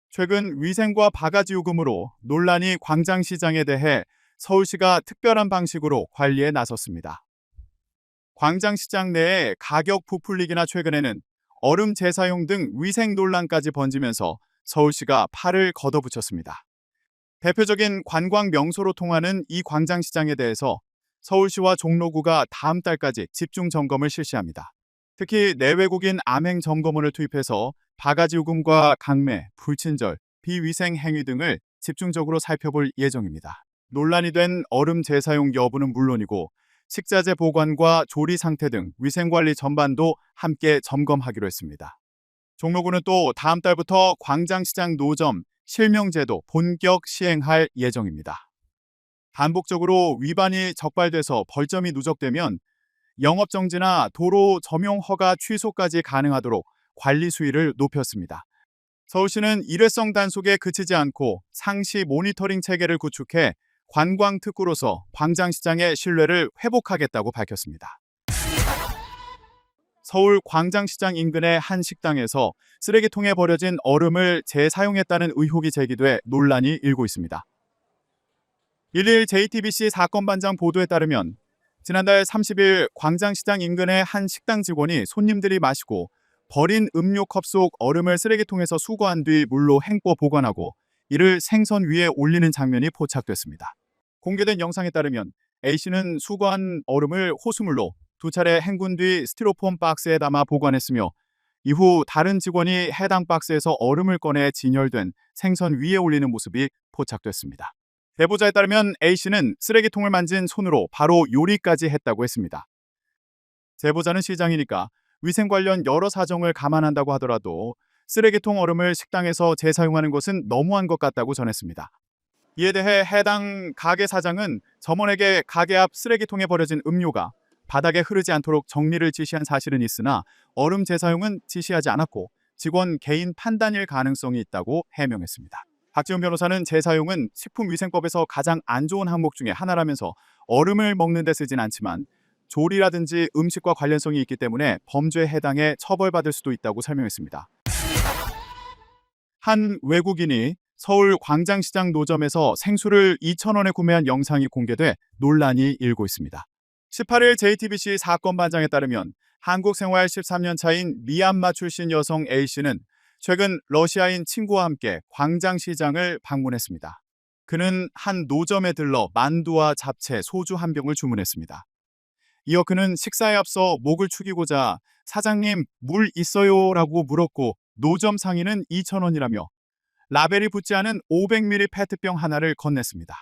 최근 위생과 바가지 요금으로 논란이 광장시장에 대해 서울시가 특별한 방식으로 관리에 나섰습니다. 광장시장 내에 가격 부풀리기나 최근에는 얼음 재사용 등 위생 논란까지 번지면서 서울시가 팔을 걷어붙였습니다. 대표적인 관광 명소로 통하는 이 광장시장에 대해서 서울시와 종로구가 다음 달까지 집중 점검을 실시합니다. 특히 내외국인 암행 점검원을 투입해서 바가지 요금과 강매, 불친절, 비위생 행위 등을 집중적으로 살펴볼 예정입니다. 논란이 된 얼음 재사용 여부는 물론이고 식자재 보관과 조리 상태 등 위생관리 전반도 함께 점검하기로 했습니다. 종로구는 또 다음 달부터 광장시장 노점 실명제도 본격 시행할 예정입니다. 반복적으로 위반이 적발돼서 벌점이 누적되면 영업정지나 도로 점용 허가 취소까지 가능하도록 관리 수위를 높였습니다. 서울시는 일회성 단속에 그치지 않고 상시 모니터링 체계를 구축해 관광 특구로서 광장시장의 신뢰를 회복하겠다고 밝혔습니다. 서울 광장시장 인근의 한 식당에서 쓰레기통에 버려진 얼음을 재사용했다는 의혹이 제기돼 논란이 일고 있습니다. 1일 JTBC 사건반장 보도에 따르면 지난달 30일 광장시장 인근의 한 식당 직원이 손님들이 마시고 버린 음료컵 속 얼음을 쓰레기통에서 수거한 뒤 물로 헹궈 보관하고 이를 생선 위에 올리는 장면이 포착됐습니다. 공개된 영상에 따르면 A씨는 수거한 얼음을 호수물로 2차례 헹군 뒤 스티로폼 박스에 담아 보관했으며 이후 다른 직원이 해당 박스에서 얼음을 꺼내 진열된 생선 위에 올리는 모습이 포착됐습니다. 제보자에 따르면 A씨는 쓰레기통을 만진 손으로 바로 요리까지 했다고 했습니다. 제보자는 시장이니까 위생 관련 여러 사정을 감안한다고 하더라도 쓰레기통 얼음을 식당에서 재사용하는 것은 너무한 것 같다고 전했습니다. 이에 대해 해당 가게 사장은 점원에게 가게 앞 쓰레기통에 버려진 음료가 바닥에 흐르지 않도록 정리를 지시한 사실은 있으나 얼음 재사용은 지시하지 않았고 직원 개인 판단일 가능성이 있다고 해명했습니다. 박지훈 변호사는 재사용은 식품위생법에서 가장 안 좋은 항목 중에 하나라면서 얼음을 먹는 데 쓰진 않지만 조리라든지 음식과 관련성이 있기 때문에 범죄에 해당해 처벌받을 수도 있다고 설명했습니다. 한 외국인이 서울 광장시장 노점에서 생수를 2,000원에 구매한 영상이 공개돼 논란이 일고 있습니다. 18일 JTBC 사건반장에 따르면 한국 생활 13년 차인 미얀마 출신 여성 A씨는 최근 러시아인 친구와 함께 광장시장을 방문했습니다. 그는 한 노점에 들러 만두와 잡채, 소주 한 병을 주문했습니다. 이어 그는 식사에 앞서 목을 축이고자 사장님 물 있어요라고 물었고 노점 상인은 2,000원이라며 라벨이 붙지 않은 500ml 페트병 하나를 건넸습니다.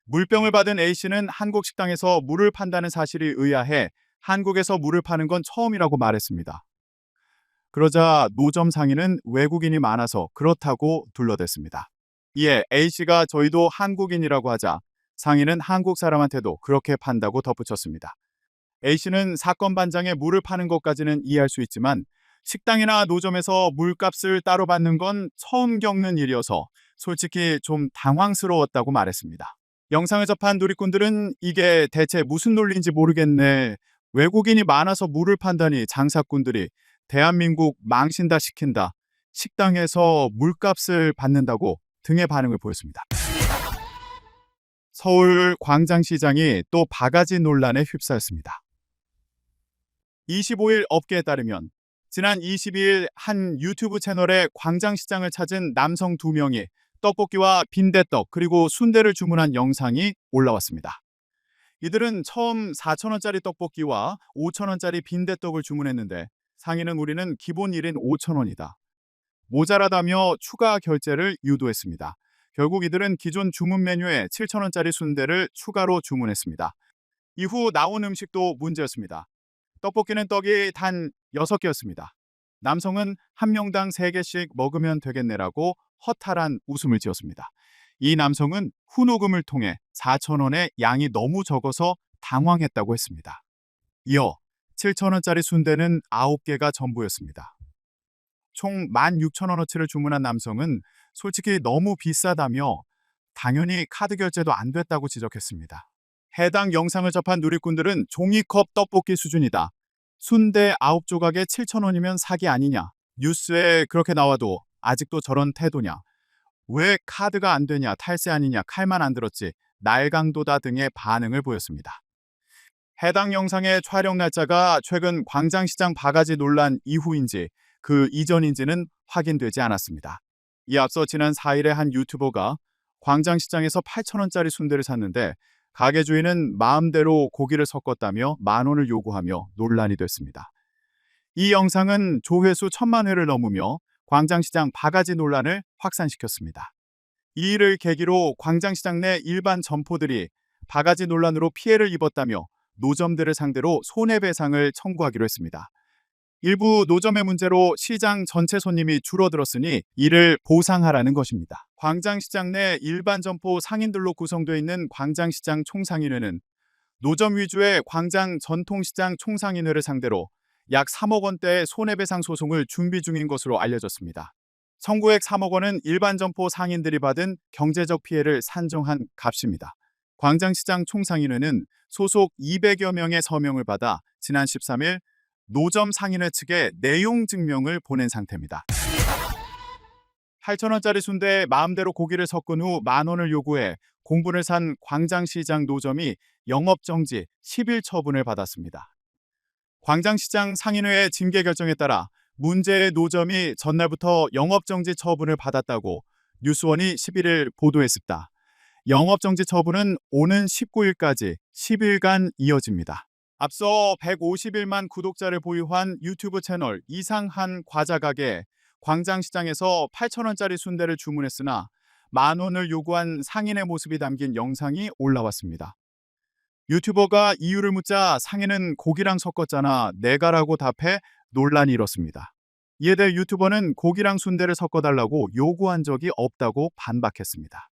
물병을 받은 A씨는 한국 식당에서 물을 판다는 사실이 의아해 한국에서 물을 파는 건 처음이라고 말했습니다. 그러자 노점 상인은 외국인이 많아서 그렇다고 둘러댔습니다. 이에 A씨가 저희도 한국인이라고 하자 상인은 한국 사람한테도 그렇게 판다고 덧붙였습니다. A씨는 사건 반장에 물을 파는 것까지는 이해할 수 있지만 식당이나 노점에서 물값을 따로 받는 건 처음 겪는 일이어서 솔직히 좀 당황스러웠다고 말했습니다. 영상을 접한 누리꾼들은 이게 대체 무슨 논리인지 모르겠네. 외국인이 많아서 물을 판다니 장사꾼들이 대한민국 망신다 시킨다. 식당에서 물값을 받는다고 등의 반응을 보였습니다. 서울 광장시장이 또 바가지 논란에 휩싸였습니다. 25일 업계에 따르면 지난 22일 한 유튜브 채널에 광장시장을 찾은 남성 2명이 떡볶이와 빈대떡 그리고 순대를 주문한 영상이 올라왔습니다. 이들은 처음 4,000원짜리 떡볶이와 5,000원짜리 빈대떡을 주문했는데 상인은 우리는 기본 1인 5,000원이다. 모자라다며 추가 결제를 유도했습니다. 결국 이들은 기존 주문 메뉴에 7,000원짜리 순대를 추가로 주문했습니다. 이후 나온 음식도 문제였습니다. 떡볶이는 떡이 단 6개였습니다. 남성은 한 명당 3개씩 먹으면 되겠네라고 허탈한 웃음을 지었습니다. 이 남성은 후노금을 통해 4,000원의 양이 너무 적어서 당황했다고 했습니다. 이어 7,000원짜리 순대는 9개가 전부였습니다. 총 16,000원어치를 주문한 남성은 솔직히 너무 비싸다며 당연히 카드 결제도 안 됐다고 지적했습니다. 해당 영상을 접한 누리꾼들은 종이컵 떡볶이 수준이다. 순대 9조각에 7,000원이면 사기 아니냐. 뉴스에 그렇게 나와도 아직도 저런 태도냐? 왜 카드가 안 되냐? 탈세 아니냐? 칼만 안 들었지? 날강도다 등의 반응을 보였습니다. 해당 영상의 촬영 날짜가 최근 광장시장 바가지 논란 이후인지 그 이전인지는 확인되지 않았습니다. 이 앞서 지난 4일에 한 유튜버가 광장시장에서 8,000원짜리 순대를 샀는데 가게 주인은 마음대로 고기를 섞었다며 10,000원을 요구하며 논란이 됐습니다. 이 영상은 조회수 1,000만 회를 넘으며 광장시장 바가지 논란을 확산시켰습니다. 이 일을 계기로 광장시장 내 일반 점포들이 바가지 논란으로 피해를 입었다며 노점들을 상대로 손해배상을 청구하기로 했습니다. 일부 노점의 문제로 시장 전체 손님이 줄어들었으니 이를 보상하라는 것입니다. 광장시장 내 일반 점포 상인들로 구성되어 있는 광장시장 총상인회는 노점 위주의 광장 전통시장 총상인회를 상대로 약 3억 원대의 손해배상 소송을 준비 중인 것으로 알려졌습니다. 청구액 3억 원은 일반 점포 상인들이 받은 경제적 피해를 산정한 값입니다. 광장시장 총상인회는 소속 200여 명의 서명을 받아 지난 13일 노점 상인회 측에 내용 증명을 보낸 상태입니다. 8,000원짜리 순대에 마음대로 고기를 섞은 후 10,000원을 요구해 공분을 산 광장시장 노점이 영업정지 10일 처분을 받았습니다. 광장시장 상인회의 징계 결정에 따라 문제의 노점이 전날부터 영업정지 처분을 받았다고 뉴스원이 11일 보도했습니다. 영업정지 처분은 오는 19일까지 10일간 이어집니다. 앞서 151만 구독자를 보유한 유튜브 채널 이상한 과자가게 광장시장에서 8,000원짜리 순대를 주문했으나 10,000원을 요구한 상인의 모습이 담긴 영상이 올라왔습니다. 유튜버가 이유를 묻자 상인은 고기랑 섞었잖아 내가라고 답해 논란이 일었습니다. 이에 대해 유튜버는 고기랑 순대를 섞어달라고 요구한 적이 없다고 반박했습니다.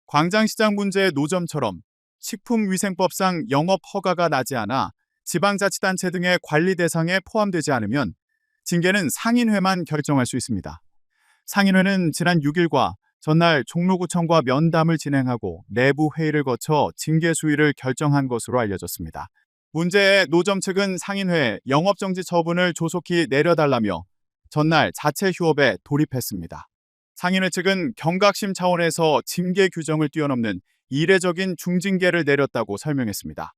광장시장 문제의 노점처럼 식품위생법상 영업 허가가 나지 않아 지방자치단체 등의 관리 대상에 포함되지 않으면 징계는 상인회만 결정할 수 있습니다. 상인회는 지난 6일과 전날 종로구청과 면담을 진행하고 내부 회의를 거쳐 징계 수위를 결정한 것으로 알려졌습니다. 문제의 노점 측은 상인회에 영업정지 처분을 조속히 내려달라며 전날 자체 휴업에 돌입했습니다. 상인회 측은 경각심 차원에서 징계 규정을 뛰어넘는 이례적인 중징계를 내렸다고 설명했습니다.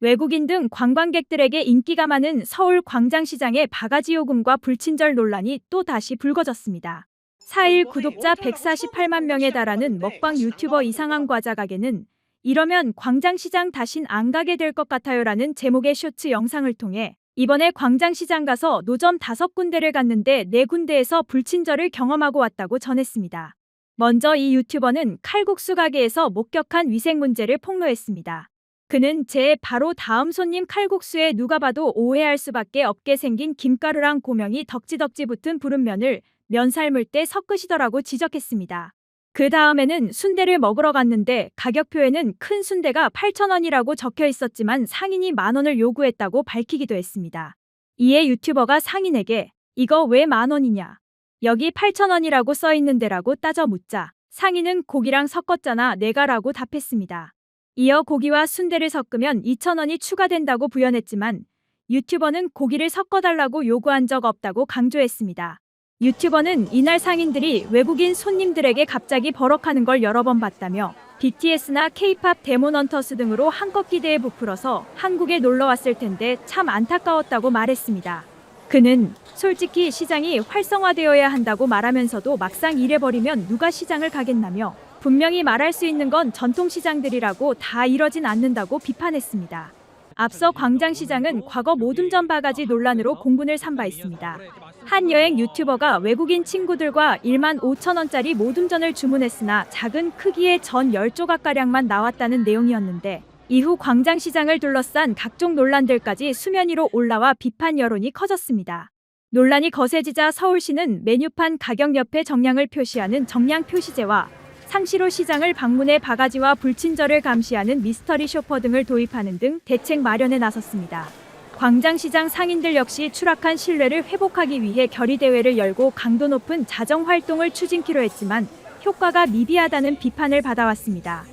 외국인 등 관광객들에게 인기가 많은 서울 광장시장의 바가지 요금과 불친절 논란이 또 다시 불거졌습니다. 4일 구독자 148만 명에 달하는 먹방 유튜버 이상한 과자 가게는 이러면 광장시장 다신 안 가게 될 것 같아요라는 제목의 쇼츠 영상을 통해 이번에 광장시장 가서 노점 5군데를 갔는데 4군데에서 불친절을 경험하고 왔다고 전했습니다. 먼저 이 유튜버는 칼국수 가게에서 목격한 위생 문제를 폭로했습니다. 그는 제 바로 다음 손님 칼국수에 누가 봐도 오해할 수밖에 없게 생긴 김가루랑 고명이 덕지덕지 붙은 부른면을 면 삶을 때 섞으시더라고 지적했습니다. 그 다음에는 순대를 먹으러 갔는데 가격표에는 큰 순대가 8,000원이라고 적혀 있었지만 상인이 10,000원을 요구했다고 밝히기도 했습니다. 이에 유튜버가 상인에게 이거 왜 10,000원이냐? 여기 8,000원이라고 써 있는데라고 따져 묻자 상인은 고기랑 섞었잖아 내가라고 답했습니다. 이어 고기와 순대를 섞으면 2,000원이 추가된다고 부연했지만 유튜버는 고기를 섞어달라고 요구한 적 없다고 강조했습니다. 유튜버는 이날 상인들이 외국인 손님들에게 갑자기 버럭하는 걸 여러 번 봤다며 BTS나 K-팝 데몬헌터스 등으로 한껏 기대에 부풀어서 한국에 놀러 왔을 텐데 참 안타까웠다고 말했습니다. 그는 솔직히 시장이 활성화되어야 한다고 말하면서도 막상 이래버리면 누가 시장을 가겠나며 분명히 말할 수 있는 건 전통시장들이라고 다 이러진 않는다고 비판했습니다. 앞서 광장시장은 과거 모둠전 바가지 논란으로 공분을 산 바 있습니다. 한 여행 유튜버가 외국인 친구들과 15,000원짜리 모둠전을 주문했으나 작은 크기의 전 10조각가량만 나왔다는 내용이었는데 이후 광장시장을 둘러싼 각종 논란들까지 수면 위로 올라와 비판 여론이 커졌습니다. 논란이 거세지자 서울시는 메뉴판 가격 옆에 정량을 표시하는 정량 표시제와 상시로 시장을 방문해 바가지와 불친절을 감시하는 미스터리 쇼퍼 등을 도입하는 등 대책 마련에 나섰습니다. 광장시장 상인들 역시 추락한 신뢰를 회복하기 위해 결의대회를 열고 강도 높은 자정 활동을 추진키로 했지만 효과가 미비하다는 비판을 받아왔습니다.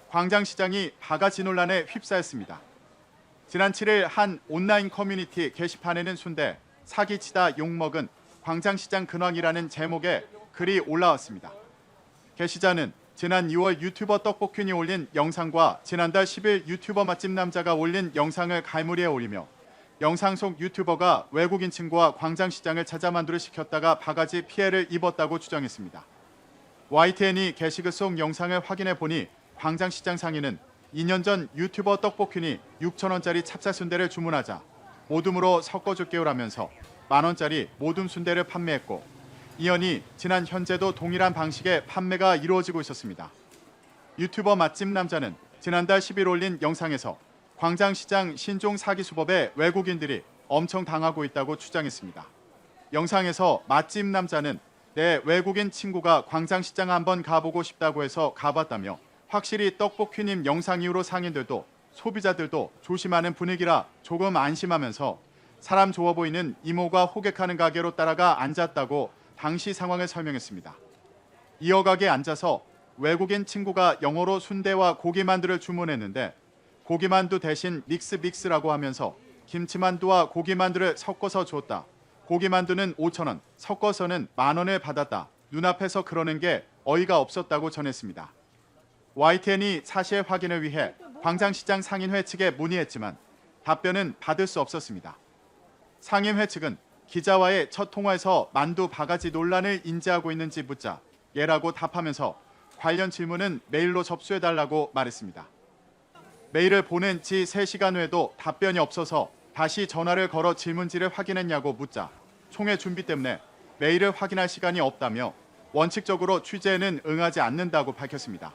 광장시장이 바가지 논란에 휩싸였습니다. 지난 7일 한 온라인 커뮤니티 게시판에는 순대 사기치다 욕먹은 광장시장 근황이라는 제목의 글이 올라왔습니다. 게시자는 지난 2월 유튜버 떡볶균이 올린 영상과 지난달 10일 유튜버 맛집 남자가 올린 영상을 갈무리해 올리며 영상 속 유튜버가 외국인 친구와 광장시장을 찾아 만두를 시켰다가 바가지 피해를 입었다고 주장했습니다. YTN이 게시글 속 영상을 확인해 보니 광장시장 상인은 2년 전 유튜버 떡볶균이 6,000원짜리 찹쌀순대를 주문하자 모둠으로 섞어줄게요라면서 10,000원짜리 모둠 순대를 판매했고 이연이 지난 현재도 동일한 방식의 판매가 이루어지고 있었습니다. 유튜버 맛집 남자는 지난달 10일 올린 영상에서 광장시장 신종 사기 수법에 외국인들이 엄청 당하고 있다고 주장했습니다. 영상에서 맛집 남자는 내 외국인 친구가 광장시장 한번 가보고 싶다고 해서 가봤다며 확실히 떡볶이님 영상 이후로 상인들도 소비자들도 조심하는 분위기라 조금 안심하면서 사람 좋아 보이는 이모가 호객하는 가게로 따라가 앉았다고 당시 상황을 설명했습니다. 이어 가게에 앉아서 외국인 친구가 영어로 순대와 고기만두를 주문했는데 고기만두 대신 믹스라고 하면서 김치만두와 고기만두를 섞어서 줬다. 고기만두는 5,000원, 섞어서는 10,000원을 받았다. 눈앞에서 그러는 게 어이가 없었다고 전했습니다. YTN이 사실 확인을 위해 광장시장 상인회 측에 문의했지만 답변은 받을 수 없었습니다. 상인회 측은 기자와의 첫 통화에서 만두 바가지 논란을 인지하고 있는지 묻자 예라고 답하면서 관련 질문은 메일로 접수해달라고 말했습니다. 메일을 보낸 지 3시간 후에도 답변이 없어서 다시 전화를 걸어 질문지를 확인했냐고 묻자 총회 준비 때문에 메일을 확인할 시간이 없다며 원칙적으로 취재에는 응하지 않는다고 밝혔습니다.